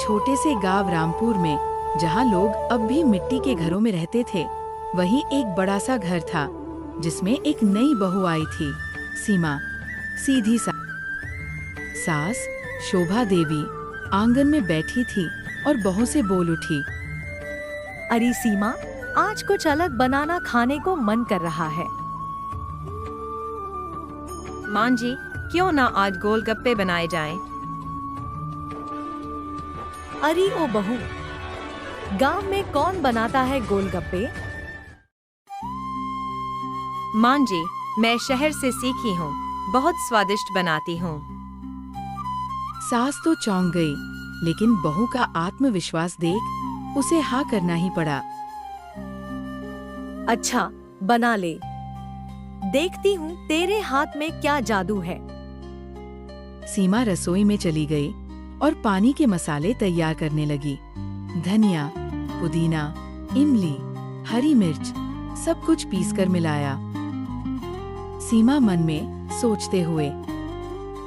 छोटे से गांव रामपुर में, जहां लोग अब भी मिट्टी के घरों में रहते थे, वहीं एक बड़ा सा घर था जिसमें एक नई बहू आई थी, सीमा। सीधी सास शोभा देवी आंगन में बैठी थी और बहू से बोल उठी, अरे सीमा, आज कुछ अलग बनाना खाने को मन कर रहा है। मां जी, क्यों ना आज गोलगप्पे बनाए जाएं? अरे ओ बहू, गांव में कौन बनाता है गोलगप्पे? मां जी, मैं शहर से सीखी हूँ, बहुत स्वादिष्ट बनाती हूँ। सास तो चौंक गई, लेकिन बहू का आत्मविश्वास देख उसे हाँ करना ही पड़ा। अच्छा, बना ले। देखती हूँ तेरे हाथ में क्या जादू है। सीमा रसोई में चली गई और पानी के मसाले तैयार करने लगी। धनिया, पुदीना, इमली, हरी मिर्च, सब कुछ पीसकर मिलाया। सीमा मन में सोचते हुए,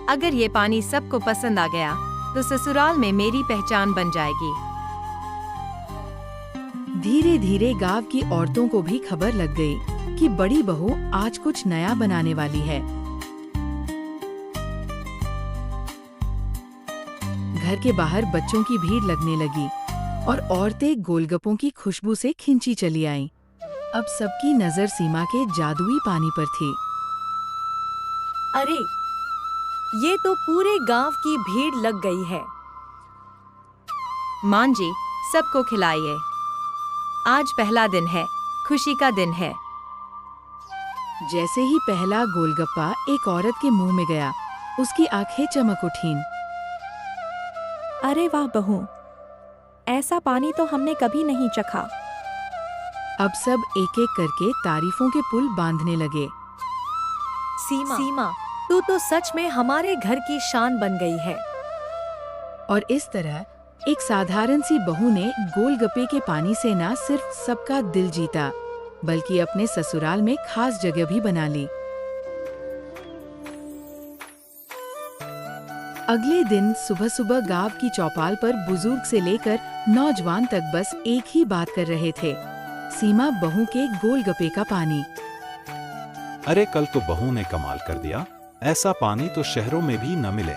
अगर ये पानी सबको पसंद आ गया तो ससुराल में मेरी पहचान बन जाएगी। धीरे धीरे गांव की औरतों को भी खबर लग गई कि बड़ी बहू आज कुछ नया बनाने वाली है। घर के बाहर बच्चों की भीड़ लगने लगी और औरतें गोलगप्पों की खुशबू से खिंची चली आईं। अब सबकी नजर सीमा के जादुई पानी पर थी। अरे, ये तो पूरे गांव की भीड़ लग गई है। मां जी, सबको खिलाइए। आज पहला दिन है, खुशी का दिन है। जैसे ही पहला गोलगप्पा एक औरत के मुंह में गया, उसकी आंखें चमक उठीं। अरे वाह बहू, ऐसा पानी तो हमने कभी नहीं चखा। अब सब एक एक करके तारीफों के पुल बांधने लगे। सीमा, तू तो सच में हमारे घर की शान बन गई है। और इस तरह एक साधारण सी बहू ने गोलगप्पे के पानी से न सिर्फ सबका दिल जीता, बल्कि अपने ससुराल में खास जगह भी बना ली। अगले दिन सुबह सुबह गांव की चौपाल पर बुजुर्ग से लेकर नौजवान तक बस एक ही बात कर रहे थे, सीमा बहू के गोलगप्पे का पानी। अरे कल तो बहू ने कमाल कर दिया, ऐसा पानी तो शहरों में भी न मिले।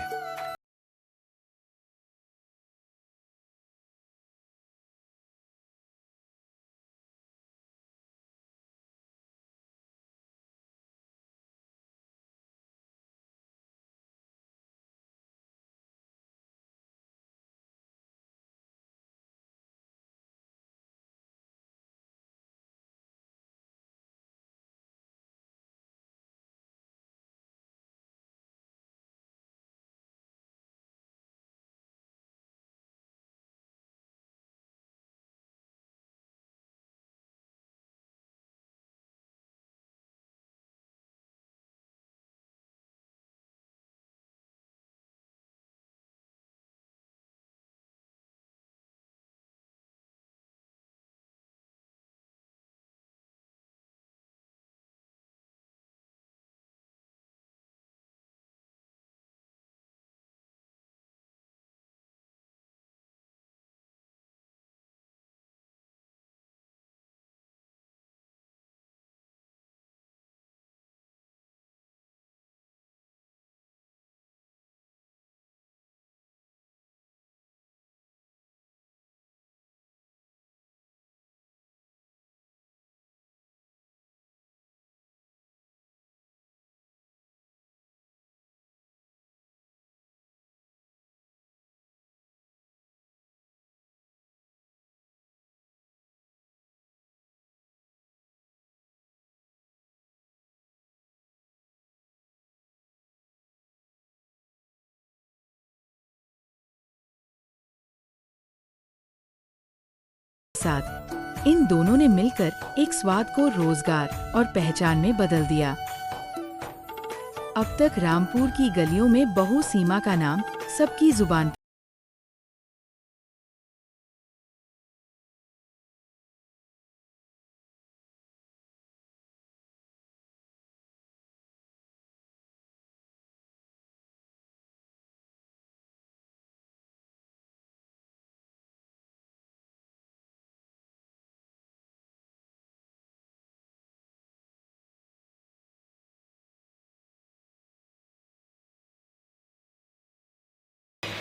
साथ इन दोनों ने मिलकर एक स्वाद को रोजगार और पहचान में बदल दिया। अब तक रामपुर की गलियों में बहू सीमा का नाम सबकी जुबान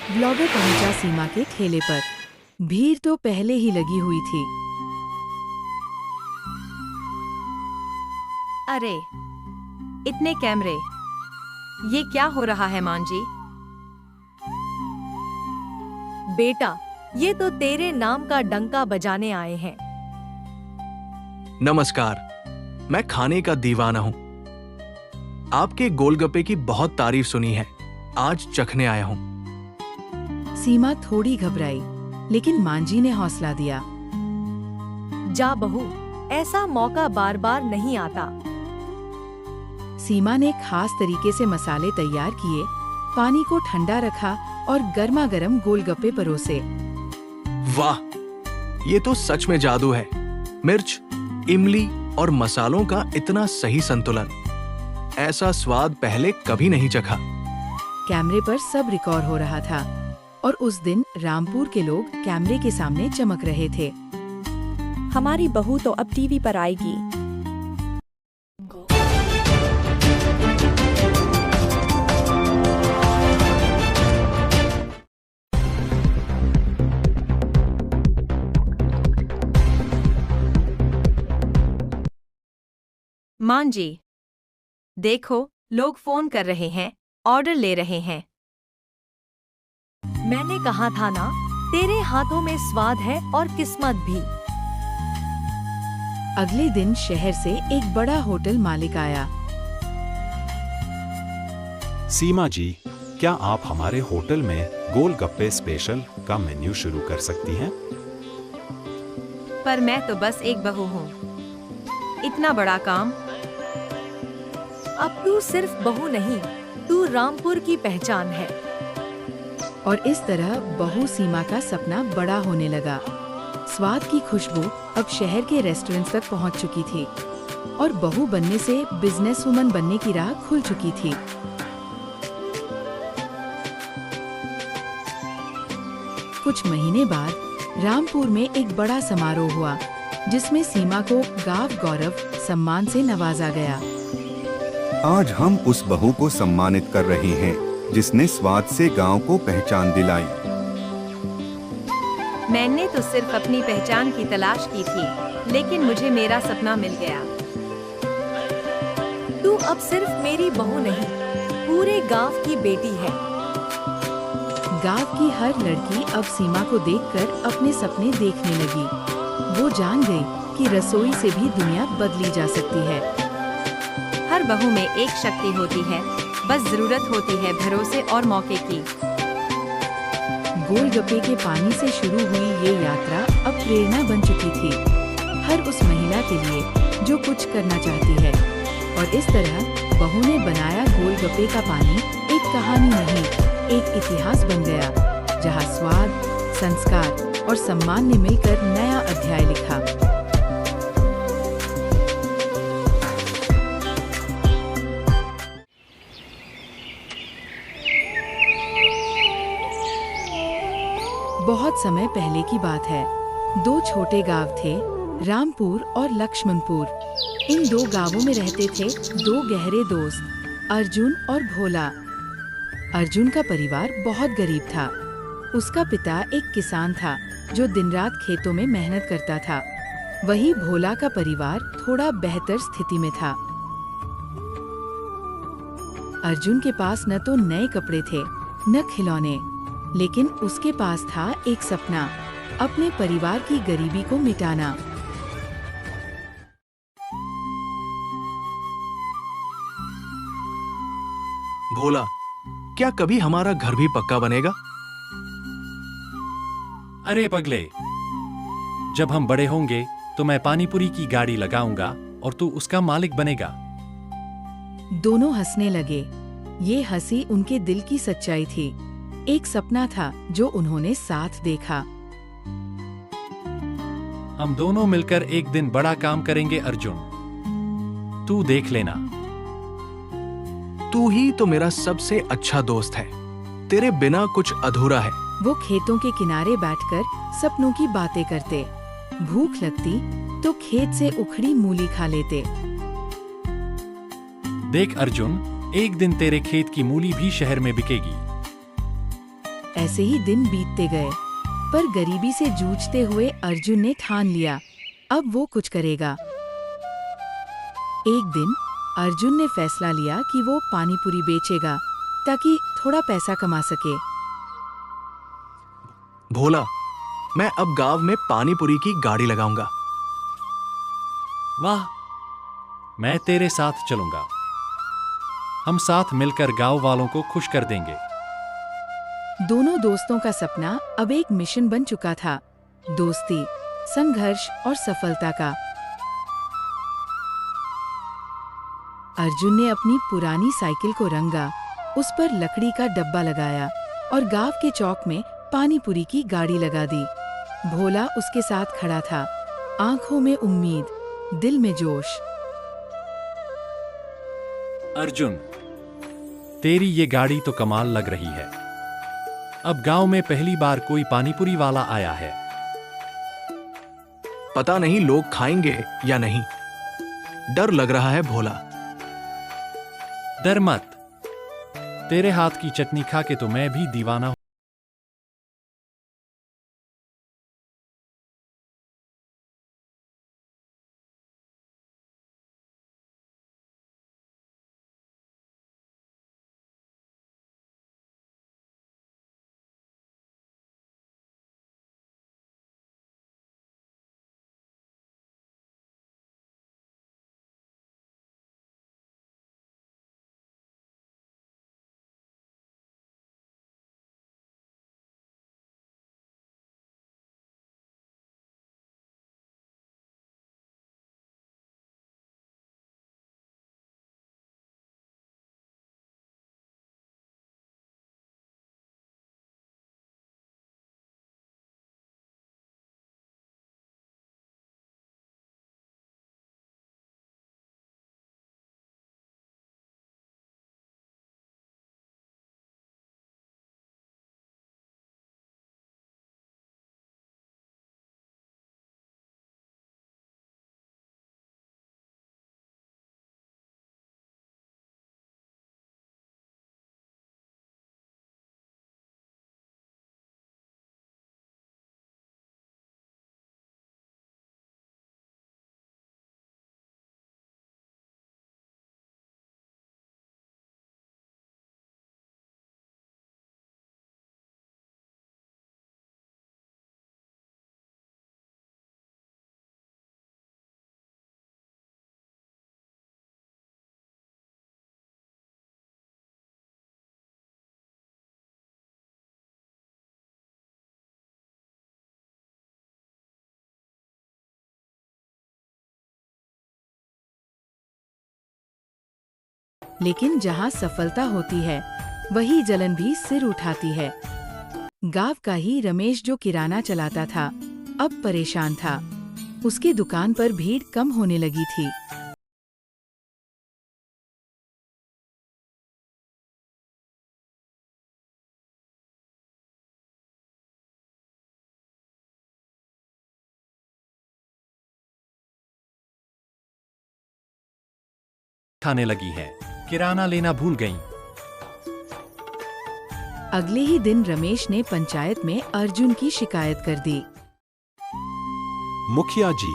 ब्लॉगर पहुंचा सीमा के ठेले पर। भीड़ तो पहले ही लगी हुई थी। अरे, इतने कैमरे, ये क्या हो रहा है मां जी? बेटा, ये तो तेरे नाम का डंका बजाने आए हैं। नमस्कार, मैं खाने का दीवाना हूँ। आपके गोलगप्पे की बहुत तारीफ सुनी है, आज चखने आया हूँ। सीमा थोड़ी घबराई, लेकिन मांझी ने हौसला दिया। जा बहू, ऐसा मौका बार बार नहीं आता। सीमा ने खास तरीके से मसाले तैयार किए, पानी को ठंडा रखा और गर्मा गर्म गोलगप्पे परोसे। वाह, ये तो सच में जादू है। मिर्च, इमली और मसालों का इतना सही संतुलन, ऐसा स्वाद पहले कभी नहीं चखा। कैमरे पर सब रिकॉर्ड हो रहा था और उस दिन रामपुर के लोग कैमरे के सामने चमक रहे थे। हमारी बहू तो अब टीवी पर आएगी। मां जी, देखो, लोग फोन कर रहे हैं, ऑर्डर ले रहे हैं। मैंने कहा था ना, तेरे हाथों में स्वाद है और किस्मत भी। अगले दिन शहर से एक बड़ा होटल मालिक आया। सीमा जी, क्या आप हमारे होटल में गोलगप्पे स्पेशल का मेन्यू शुरू कर सकती हैं? पर मैं तो बस एक बहू हूँ, इतना बड़ा काम। अब तू सिर्फ बहू नहीं, तू रामपुर की पहचान है। और इस तरह बहू सीमा का सपना बड़ा होने लगा। स्वाद की खुशबू अब शहर के रेस्टोरेंट्स तक पहुंच चुकी थी और बहू बनने से बिजनेस वुमन बनने की राह खुल चुकी थी। कुछ महीने बाद रामपुर में एक बड़ा समारोह हुआ, जिसमें सीमा को गांव गौरव सम्मान से नवाजा गया। आज हम उस बहू को सम्मानित कर रहे हैं जिसने स्वाद से गांव को पहचान दिलाई। मैंने तो सिर्फ अपनी पहचान की तलाश की थी, लेकिन मुझे मेरा सपना मिल गया। तू अब सिर्फ मेरी बहू नहीं, पूरे गांव की बेटी है। गांव की हर लड़की अब सीमा को देखकर अपने सपने देखने लगी। वो जान गई कि रसोई से भी दुनिया बदली जा सकती है। हर बहू में एक शक्ति होती है, बस जरूरत होती है भरोसे और मौके की। गोलगप्पे के पानी से शुरू हुई ये यात्रा अब प्रेरणा बन चुकी थी, हर उस महिला के लिए जो कुछ करना चाहती है। और इस तरह बहू ने बनाया गोलगप्पे का पानी एक कहानी नहीं, एक इतिहास बन गया, जहाँ स्वाद, संस्कार और सम्मान ने मिलकर नया अध्याय लिखा। बहुत समय पहले की बात है। दो छोटे गांव थे, रामपुर और लक्ष्मणपुर। इन दो गांवों में रहते थे दो गहरे दोस्त, अर्जुन और भोला। अर्जुन का परिवार बहुत गरीब था। उसका पिता एक किसान था जो दिन रात खेतों में मेहनत करता था। वही भोला का परिवार थोड़ा बेहतर स्थिति में था। अर्जुन के पास न तो नए कपड़े थे, न खिलौने, लेकिन उसके पास था एक सपना, अपने परिवार की गरीबी को मिटाना। भोला, क्या कभी हमारा घर भी पक्का बनेगा? अरे पगले, जब हम बड़े होंगे तो मैं पानीपुरी की गाड़ी लगाऊंगा और तू उसका मालिक बनेगा। दोनों हंसने लगे। ये हंसी उनके दिल की सच्चाई थी। एक सपना था जो उन्होंने साथ देखा। हम दोनों मिलकर एक दिन बड़ा काम करेंगे अर्जुन, तू देख लेना। तू ही तो मेरा सबसे अच्छा दोस्त है, तेरे बिना कुछ अधूरा है। वो खेतों के किनारे बैठकर सपनों की बातें करते। भूख लगती तो खेत से उखड़ी मूली खा लेते। देख अर्जुन, एक दिन तेरे खेत की मूली भी शहर में बिकेगी। ऐसे ही दिन बीतते गए, पर गरीबी से जूझते हुए अर्जुन ने ठान लिया, अब वो कुछ करेगा। एक दिन अर्जुन ने फैसला लिया कि वो पानी पूरी बेचेगा ताकि थोड़ा पैसा कमा सके। भोला, मैं अब गांव में पानी पूरी की गाड़ी लगाऊंगा। वाह, मैं तेरे साथ चलूंगा। हम साथ मिलकर गांव वालों को खुश कर देंगे। दोनों दोस्तों का सपना अब एक मिशन बन चुका था, दोस्ती, संघर्ष और सफलता का। अर्जुन ने अपनी पुरानी साइकिल को रंगा, उस पर लकड़ी का डब्बा लगाया और गांव के चौक में पानी पूरी की गाड़ी लगा दी। भोला उसके साथ खड़ा था, आंखों में उम्मीद, दिल में जोश। अर्जुन, तेरी ये गाड़ी तो कमाल लग रही है। अब गांव में पहली बार कोई पानीपुरी वाला आया है। पता नहीं लोग खाएंगे या नहीं, डर लग रहा है भोला। डर मत, तेरे हाथ की चटनी खा के तो मैं भी दीवाना हूं। लेकिन जहाँ सफलता होती है, वही जलन भी सिर उठाती है। गांव का ही रमेश जो किराना चलाता था, अब परेशान था। उसकी दुकान पर भीड़ कम होने लगी थी। खाने लगी है, किराना लेना भूल गई। अगले ही दिन रमेश ने पंचायत में अर्जुन की शिकायत कर दी। मुखिया जी,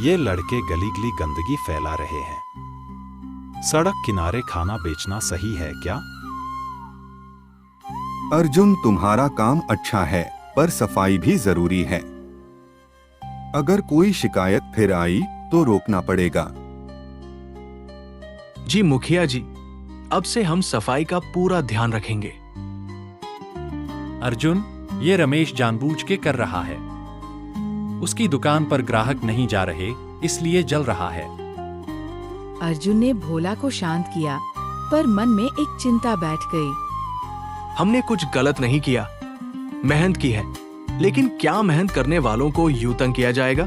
ये लड़के गली गली गंदगी फैला रहे हैं। सड़क किनारे खाना बेचना सही है क्या? अर्जुन, तुम्हारा काम अच्छा है, पर सफाई भी जरूरी है। अगर कोई शिकायत फिर आई तो रोकना पड़ेगा। जी मुखिया जी, अब से हम सफाई का पूरा ध्यान रखेंगे। अर्जुन, ये रमेश जानबूझ के कर रहा है। उसकी दुकान पर ग्राहक नहीं जा रहे, इसलिए जल रहा है। अर्जुन ने भोला को शांत किया, पर मन में एक चिंता बैठ गई। हमने कुछ गलत नहीं किया, मेहनत की है, लेकिन क्या मेहनत करने वालों को यूं तंग किया जाएगा?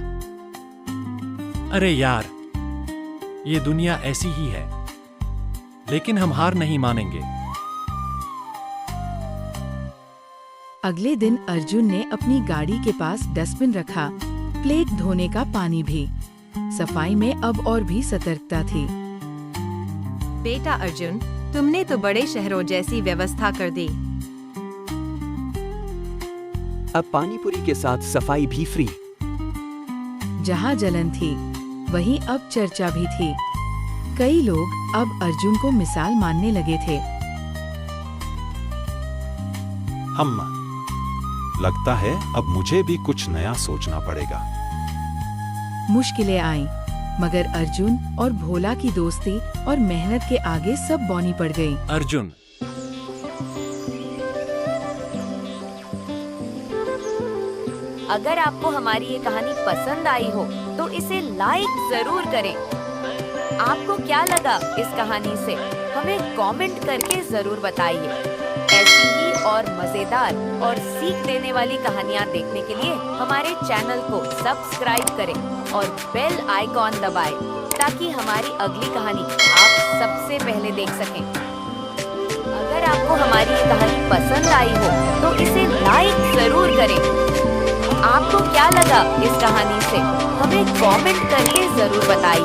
अरे यार, ये दुनिया ऐसी ही है, लेकिन हम हार नहीं मानेंगे। अगले दिन अर्जुन ने अपनी गाड़ी के पास डस्टबिन रखा, प्लेट धोने का पानी भी। सफाई में अब और भी सतर्कता थी। बेटा अर्जुन, तुमने तो बड़े शहरों जैसी व्यवस्था कर दी। अब पानी पूरी के साथ सफाई भी फ्री। जहाँ जलन थी वहीं अब चर्चा भी थी। कई लोग अब अर्जुन को मिसाल मानने लगे थे। लगता है अब मुझे भी कुछ नया सोचना पड़ेगा। मुश्किलें आईं, मगर अर्जुन और भोला की दोस्ती और मेहनत के आगे सब बौनी पड़ गई। अर्जुन, अगर आपको हमारी ये कहानी पसंद आई हो तो इसे लाइक जरूर करें। आपको क्या लगा इस कहानी से, हमें कमेंट करके जरूर बताइए। ऐसी ही और मजेदार और सीख देने वाली कहानियाँ देखने के लिए हमारे चैनल को सब्सक्राइब करें और बेल आइकॉन दबाएं, ताकि हमारी अगली कहानी आप सबसे पहले देख सकें। अगर आपको हमारी ये कहानी पसंद आई हो तो इसे लाइक जरूर करें। आपको क्या लगा इस कहानी से, हमें कमेंट करके जरूर बताइए।